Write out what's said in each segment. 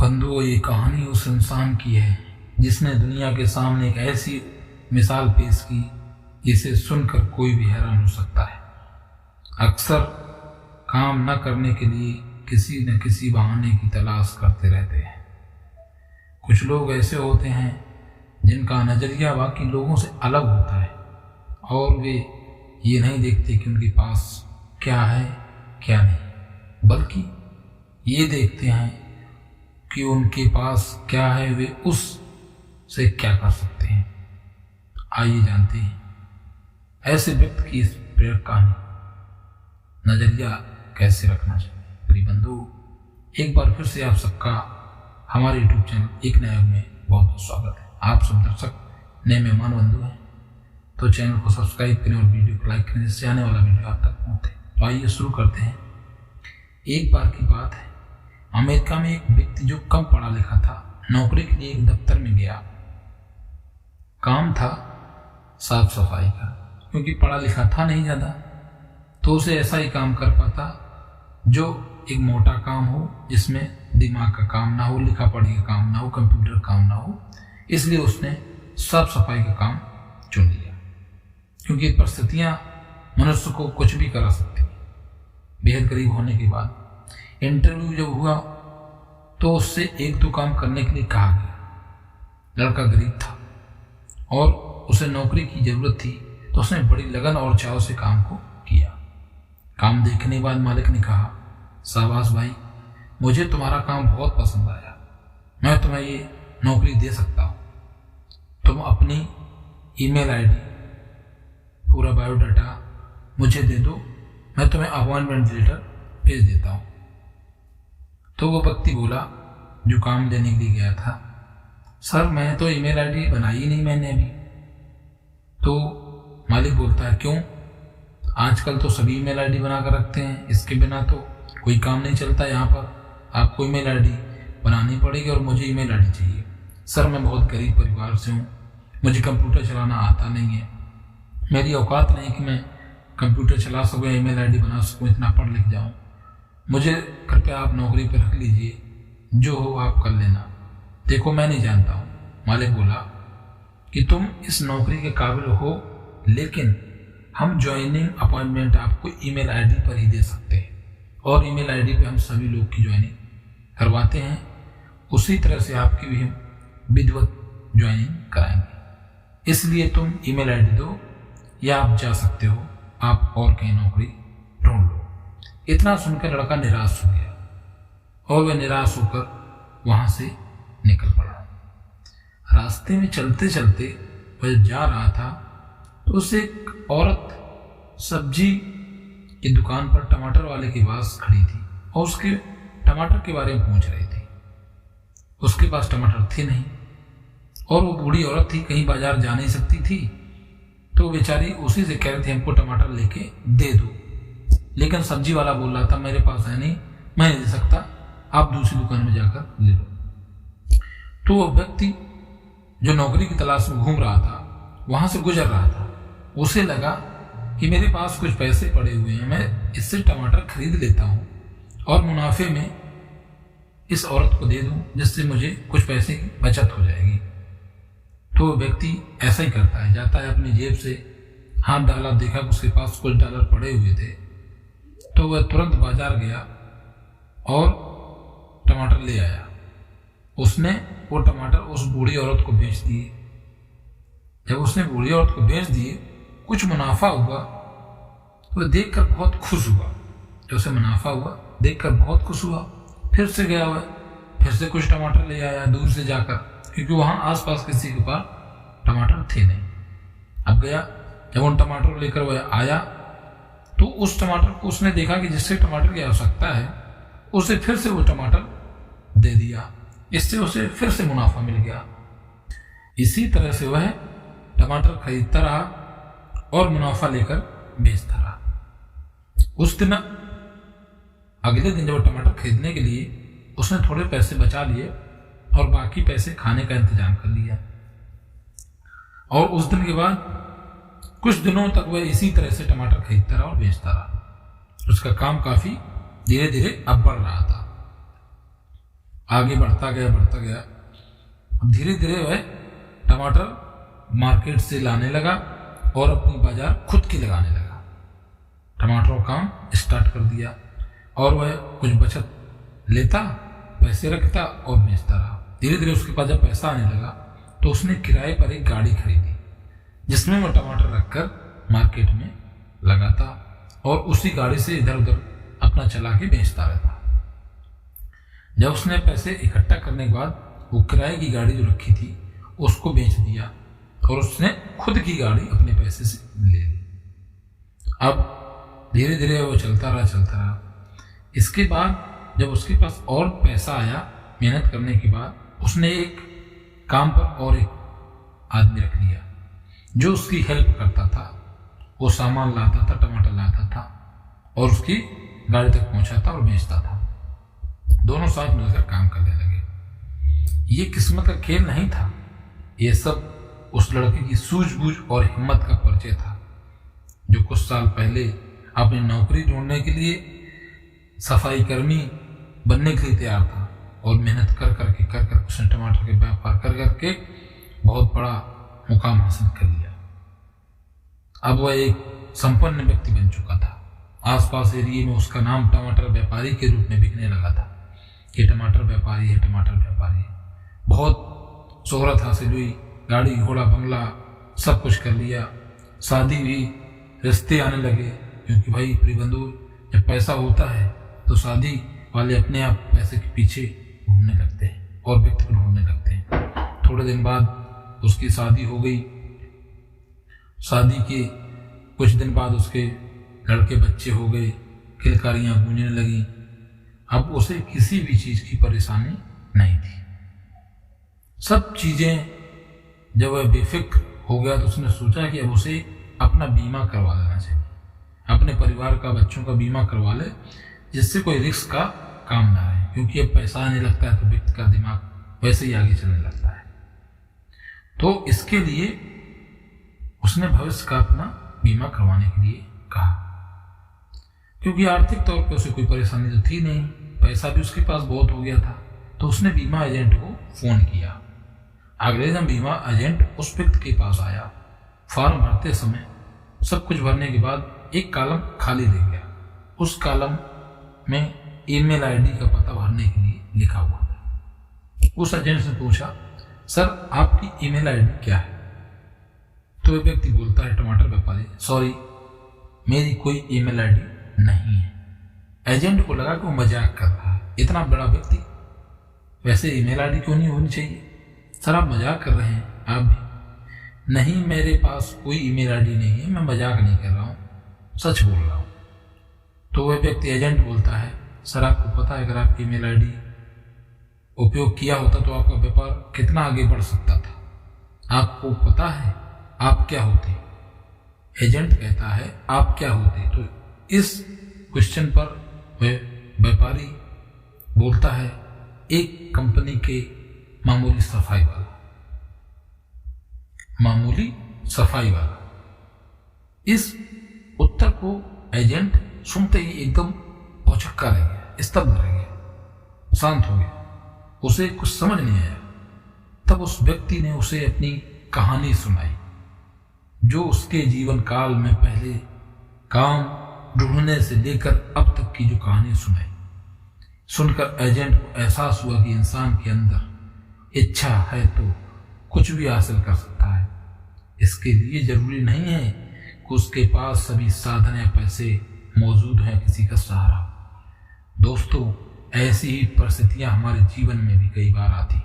बंधुओं, ये कहानी उस इंसान की है जिसने दुनिया के सामने एक ऐसी मिसाल पेश की जिसे सुनकर कोई भी हैरान हो सकता है। अक्सर काम न करने के लिए किसी न किसी बहाने की तलाश करते रहते हैं। कुछ लोग ऐसे होते हैं जिनका नज़रिया बाकी लोगों से अलग होता है और वे ये नहीं देखते कि उनके पास क्या है क्या नहीं, बल्कि ये देखते हैं कि उनके पास क्या है, वे उस से क्या कर सकते हैं। आइए जानते हैं ऐसे व्यक्ति की इस प्रेरक कहानी। नज़रिया कैसे रखना चाहिए। प्रिय बंधु, एक बार फिर से आप सबका हमारे यूट्यूब चैनल एक नए में बहुत बहुत स्वागत है। आप सब दर्शक नए मेहमान बंधु हैं तो चैनल को सब्सक्राइब करें और वीडियो को लाइक करें जिससे आने वाला वीडियो आप तक पहुंचे। तो आइए शुरू करते हैं। एक बार की बात है, अमेरिका में एक व्यक्ति जो कम पढ़ा लिखा था नौकरी के लिए एक दफ्तर में गया। काम था साफ सफाई का, क्योंकि पढ़ा लिखा था नहीं ज़्यादा, तो उसे ऐसा ही काम कर पाता जो एक मोटा काम हो, जिसमें दिमाग का काम ना हो, लिखा पढ़ी का काम ना हो, कंप्यूटर काम ना हो। इसलिए उसने साफ सफाई का काम चुन लिया, क्योंकि परिस्थितियाँ मनुष्य को कुछ भी करा सकती हैं। बेहद गरीब होने के बाद इंटरव्यू जब हुआ तो उससे एक दो काम करने के लिए कहा गया। लड़का गरीब था और उसे नौकरी की जरूरत थी, तो उसने बड़ी लगन और चाव से काम को किया। काम देखने के बाद मालिक ने कहा, शाबाश भाई, मुझे तुम्हारा काम बहुत पसंद आया, मैं तुम्हें ये नौकरी दे सकता हूँ। तुम अपनी ईमेल आईडी, पूरा बायोडाटा मुझे दे दो, मैं तुम्हें अपॉइंटमेंट लेटर भेज देता हूँ। तो वो व्यक्ति बोला जो काम देने के लिए गया था, सर मैं तो ईमेल आईडी बनाई ही नहीं मैंने अभी। तो मालिक बोलता है, क्यों? आजकल तो सभी ईमेल आईडी बना कर रखते हैं, इसके बिना तो कोई काम नहीं चलता यहाँ पर। आपको ईमेल आईडी बनानी पड़ेगी और मुझे ईमेल आईडी चाहिए। सर मैं बहुत गरीब परिवार से हूँ, मुझे कंप्यूटर चलाना आता नहीं है, मेरी औकात नहीं कि मैं कंप्यूटर चला सकूँ, ईमेल आईडी बना सकूँ, इतना पढ़ लिख जाऊँ। मुझे कृपया आप नौकरी पर रख लीजिए, जो हो आप कर लेना। देखो मैं नहीं जानता हूँ। मालिक बोला कि तुम इस नौकरी के काबिल हो, लेकिन हम ज्वाइनिंग अपॉइंटमेंट आपको ईमेल आईडी पर ही दे सकते हैं और ईमेल आईडी पे हम सभी लोग की ज्वाइनिंग करवाते हैं। उसी तरह से आपकी भी हम विधिवत ज्वाइनिंग कराएंगे। इसलिए तुम ईमेल आईडी दो या आप जा सकते हो, आप और कहीं नौकरी ढूंढ लो। इतना सुनकर लड़का निराश हो गया और वह निराश होकर वहां से निकल पड़ा। रास्ते में चलते चलते वह जा रहा था तो उसे एक औरत सब्जी की दुकान पर टमाटर वाले के पास खड़ी थी और उसके टमाटर के बारे में पूछ रही थी। उसके पास टमाटर थे नहीं और वो बूढ़ी औरत थी, कहीं बाजार जा नहीं सकती थी, तो बेचारी उसी से कह रही थी हमको टमाटर लेके दे दो। लेकिन सब्जी वाला बोल रहा था मेरे पास है नहीं, मैं नहीं दे सकता, आप दूसरी दुकान में जाकर ले लो। तो वो व्यक्ति जो नौकरी की तलाश में घूम रहा था वहां से गुजर रहा था। उसे लगा कि मेरे पास कुछ पैसे पड़े हुए हैं, मैं इससे टमाटर खरीद लेता हूँ और मुनाफे में इस औरत को दे दूं, जिससे मुझे कुछ पैसे की बचत हो जाएगी। तो वो व्यक्ति ऐसा ही करता है, जाता है अपनी जेब से हाथ डाला, देखा कि उसके पास कुछ डॉलर पड़े हुए थे, तो वह तुरंत बाजार गया और टमाटर ले आया। उसने वो टमाटर उस बूढ़ी औरत को बेच दिए। जब उसने बूढ़ी औरत को बेच दिए, कुछ मुनाफा हुआ तो वह देखकर बहुत खुश हुआ। जब उसे मुनाफा हुआ देखकर बहुत खुश हुआ, फिर से गया वह, फिर से कुछ टमाटर ले आया दूर से जाकर, क्योंकि वहां आसपास किसी के पास टमाटर थे नहीं। अब गया, जब उन टमाटर लेकर वह आया तो उस टमाटर को उसने देखा कि जिससे टमाटर की आवश्यकता है उसे फिर से वो टमाटर दे दिया। इससे उसे फिर से मुनाफा मिल गया। इसी तरह से वह टमाटर खरीदता रहा और मुनाफा लेकर बेचता रहा। उस दिन अगले दिन जब टमाटर खरीदने के लिए उसने थोड़े पैसे बचा लिए और बाकी पैसे खाने का इंतजाम कर लिया। और उस दिन के बाद कुछ दिनों तक वह इसी तरह से टमाटर खरीदता रहा और बेचता रहा। उसका काम काफी धीरे धीरे अब बढ़ रहा था। आगे बढ़ता गया। अब धीरे धीरे वह टमाटर मार्केट से लाने लगा और अपनी बाजार खुद की लगाने लगा। टमाटरों का काम स्टार्ट कर दिया और वह कुछ बचत लेता, पैसे रखता और बेचता रहा। धीरे धीरे उसके पास जब पैसा आने लगा तो उसने किराए पर एक गाड़ी खरीदी जिसमें वह टमाटर रखकर मार्केट में लगाता और उसी गाड़ी से इधर उधर अपना चला के बेचता रहता। जब उसने पैसे इकट्ठा करने के बाद वो किराए की गाड़ी जो रखी थी उसको बेच दिया और उसने खुद की गाड़ी अपने पैसे से ले ली। अब धीरे धीरे वो चलता रहा। इसके बाद जब उसके पास और पैसा आया मेहनत करने के बाद, उसने एक काम पर और एक आदमी रख लिया जो उसकी हेल्प करता था। वो सामान लाता था, टमाटर लाता था और उसकी गाड़ी तक पहुंचाता और बेचता था। दोनों साथ मिलकर काम करने लगे। ये किस्मत का खेल नहीं था, ये सब उस लड़के की सूझबूझ और हिम्मत का परिचय था जो कुछ साल पहले अपनी नौकरी ढूंढने के लिए सफाई कर्मी बनने के लिए तैयार था और मेहनत कर उसने टमाटर के व्यापार करके बहुत बड़ा मुकाम हासिल कर लिया। अब वह एक संपन्न व्यक्ति बन चुका था। आसपास एरिया में उसका नाम टमाटर व्यापारी के रूप में बिकने लगा था कि टमाटर व्यापारी है। बहुत शोहरत हासिल हुई, गाड़ी घोड़ा बंगला सब कुछ कर लिया, शादी हुई, रिश्ते आने लगे क्योंकि भाई प्रिय बंधु जब पैसा होता है तो शादी वाले अपने आप पैसे के पीछे घूमने लगते हैं और व्यक्ति को ढूंढने लगते हैं। थोड़े दिन बाद उसकी शादी हो गई। शादी के कुछ दिन बाद उसके लड़के बच्चे हो गए, किलकारियां गूंजने लगी। अब उसे किसी भी चीज की परेशानी नहीं थी। सब चीजें जब वह बेफिक्र हो गया तो उसने सोचा कि अब उसे अपना बीमा करवा लेना चाहिए, अपने परिवार का, बच्चों का बीमा करवा ले जिससे कोई रिस्क का काम ना रहे, क्योंकि अब पैसा आने लगता है तो व्यक्ति का दिमाग वैसे ही आगे चलने लगता है। तो इसके लिए उसने भविष्य का अपना बीमा करवाने के लिए कहा, क्योंकि आर्थिक तौर पे उसे कोई परेशानी तो थी नहीं, पैसा भी उसके पास बहुत हो गया था। तो उसने बीमा एजेंट को फोन किया। अगले दिन बीमा एजेंट उस व्यक्ति के पास आया। फॉर्म भरते समय सब कुछ भरने के बाद एक कॉलम खाली रह गया। उस कॉलम में ईमेल आईडी का पता भरने के लिए लिखा हुआ था। उस एजेंट से पूछा, सर आपकी ईमेल आईडी क्या है? तो वह व्यक्ति बोलता है, टमाटर व्यापारी, सॉरी मेरी कोई ईमेल आईडी नहीं है। एजेंट को लगा कि वो मजाक कर रहा है, इतना बड़ा व्यक्ति, वैसे ईमेल आईडी क्यों नहीं होनी चाहिए? सर आप मजाक कर रहे हैं आप भी? नहीं, मेरे पास कोई ईमेल आईडी नहीं है, मैं मजाक नहीं कर रहा हूँ, सच बोल रहा हूँ। तो वह व्यक्ति एजेंट बोलता है, सर आपको पता है अगर आपकी ईमेल आईडी उपयोग किया होता तो आपका व्यापार कितना आगे बढ़ सकता था? आपको पता है आप क्या होते? एजेंट कहता है आप क्या होते? तो इस क्वेश्चन पर वह व्यापारी बोलता है, एक कंपनी के मामूली सफाई वाला। इस उत्तर को एजेंट सुनते ही एकदम भौचक्का रह गया, स्तब्ध रह गया, शांत हो गया, उसे कुछ समझ नहीं आया। तब उस व्यक्ति ने उसे अपनी कहानी सुनाई, जो उसके जीवन काल में पहले काम ढूंढने से लेकर अब तक की जो कहानी सुनाई। सुनकर एजेंट को एहसास हुआ कि इंसान के अंदर इच्छा है तो कुछ भी हासिल कर सकता है। इसके लिए जरूरी नहीं है कि उसके पास सभी साधन या पैसे मौजूद हैं, किसी का सहारा। दोस्तों, ऐसी ही परिस्थितियां हमारे जीवन में भी कई बार आती,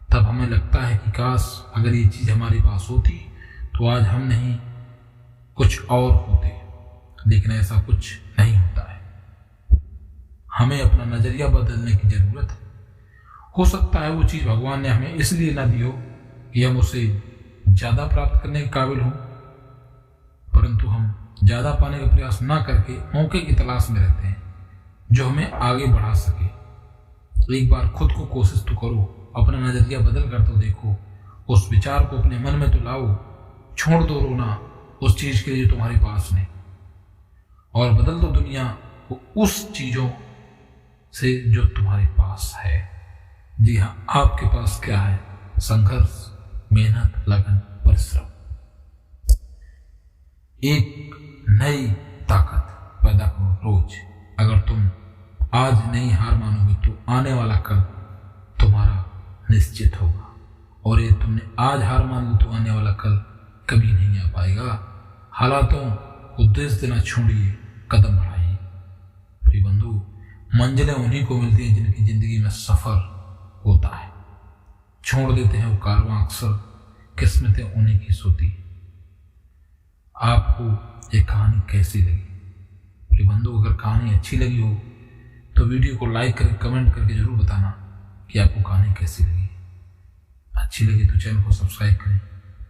तब हमें लगता है कि काश अगर ये चीज हमारे पास होती तो आज हम नहीं कुछ और होते, लेकिन ऐसा कुछ नहीं होता है। हमें अपना नजरिया बदलने की जरूरत है। हो सकता है वो चीज भगवान ने हमें इसलिए ना दी हो कि हम उसे ज्यादा प्राप्त करने के काबिल हों, परंतु हम ज्यादा पाने का प्रयास ना करके मौके की तलाश में रहते हैं जो हमें आगे बढ़ा सके। एक बार खुद को कोशिश तो करो, अपना नजरिया बदल कर तो देखो, उस विचार को अपने मन में तो लाओ, छोड़ दो रोना उस चीज के लिए जो तुम्हारे पास नहीं, और बदल दो दुनिया को उस चीजों से जो तुम्हारे पास है। जी हाँ, आपके पास क्या है? संघर्ष, मेहनत, लगन, परिश्रम। एक नई ताकत पैदा करो रोज। अगर तुम आज नई हार मानोगे तो आने वाला कल तुम्हारा निश्चित होगा, और ये तुमने आज हार मान ली तो आने वाला कल कभी नहीं आ पाएगा। हालातों को देश देना छोड़िए, कदम बढ़ाइए। प्रिय बंधु, मंजिलें उन्हीं को मिलती हैं जिनकी जिंदगी में सफर होता है। छोड़ देते हैं वो कारवां अक्सर, किस्मतें उन्हीं की सोती। आपको ये कहानी कैसी लगी? प्रिय बंधु, अगर कहानी अच्छी लगी हो तो वीडियो को लाइक करके कमेंट करके जरूर बताना कि आपको कहानी कैसी लगी। अच्छी लगी तो चैनल को सब्सक्राइब करें।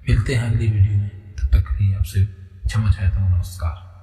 मिलते हैं अगली वीडियो में, तब तक के लिए आपसे क्षमा चाहता हूँ। नमस्कार।